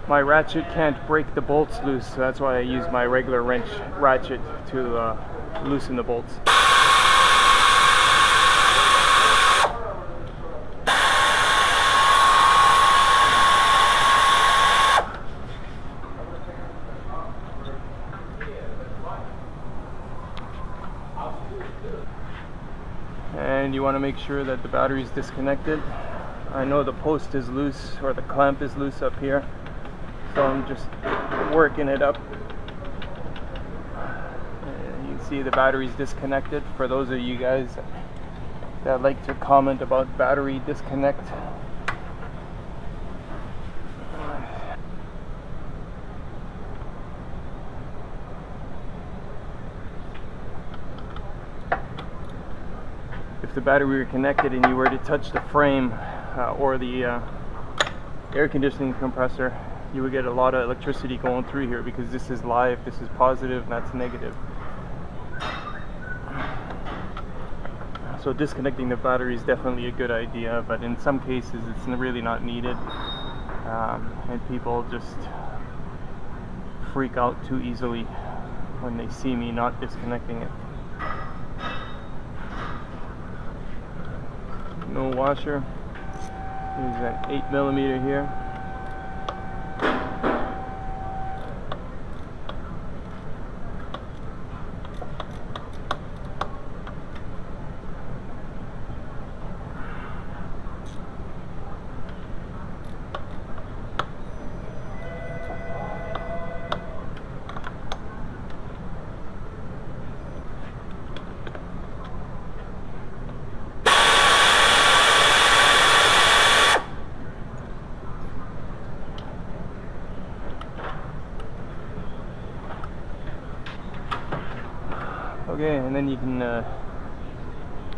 my ratchet can't break the bolts loose, so that's why I use my regular wrench ratchet to loosen the bolts. And you want to make sure that the battery is disconnected. I know the post is loose, or the clamp is loose up here, so I'm just working it up. You can see the battery's disconnected. For those of you guys that like to comment about battery disconnect, if the battery were connected and you were to touch the frame or the air conditioning compressor, you would get a lot of electricity going through here, because this is live, this is positive, and that's negative. So disconnecting the battery is definitely a good idea, but in some cases it's really not needed, and people just freak out too easily when they see me not disconnecting it. No washer. Here's an 8mm here. Okay, and then you can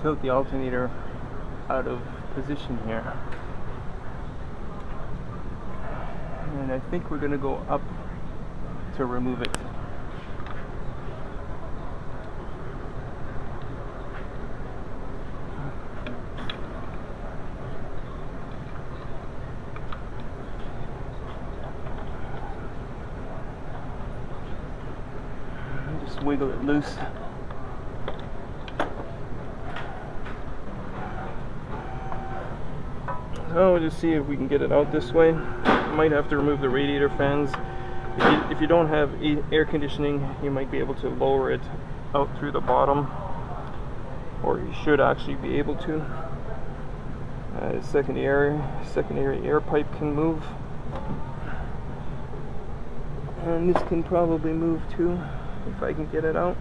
tilt the alternator out of position here. And I think we're going to go up to remove it. Just wiggle it loose. So we'll just see if we can get it out this way. Might have to remove the radiator fans. If you don't have air conditioning, you might be able to lower it out through the bottom, or you should actually be able to. Secondary air pipe can move, and this can probably move too if I can get it out.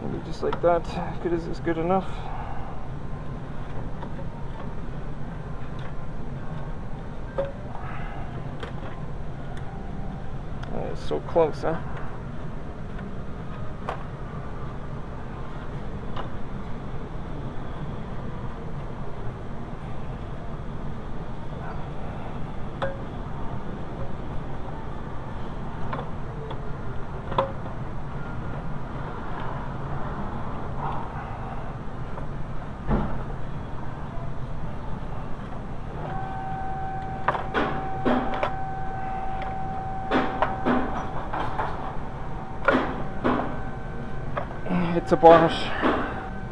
Maybe just like that. Good, is this good enough? It's so close, huh? It's a Bosch.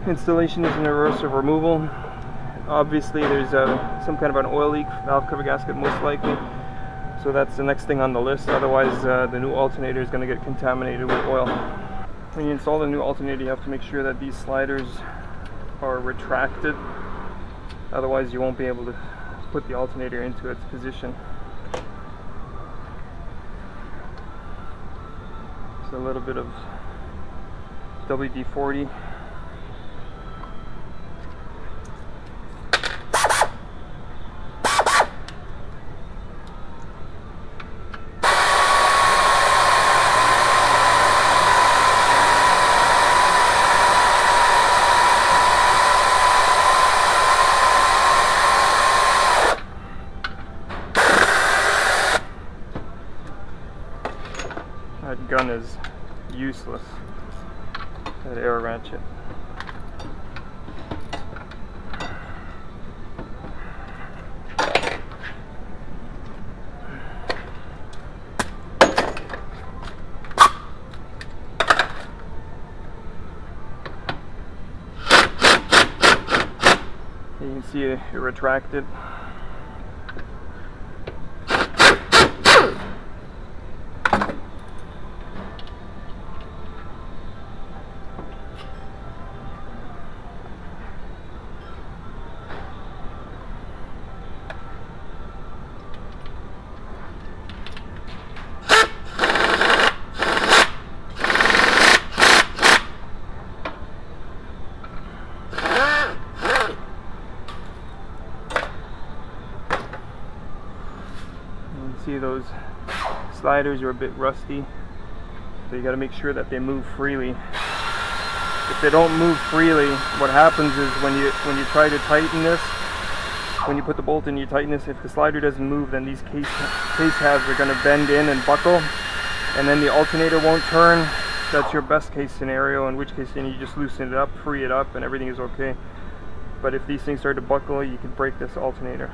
Installation is in reverse of removal. Obviously there's some kind of an oil leak, valve cover gasket most likely, so that's the next thing on the list. Otherwise the new alternator is going to get contaminated with oil. When you install the new alternator, you have to make sure that these sliders are retracted, otherwise you won't be able to put the alternator into its position. So a little bit of WD-40. That gun is useless. That air ratchet. You can see it retracted. See, those sliders are a bit rusty, so you got to make sure that they move freely. If they don't move freely, what happens is when you try to tighten this, when you put the bolt in, you tighten this, if the slider doesn't move, then these case halves are going to bend in and buckle, and then the alternator won't turn. That's your best case scenario, in which case then you just loosen it up, free it up, and everything is okay. But if these things start to buckle, you can break this alternator.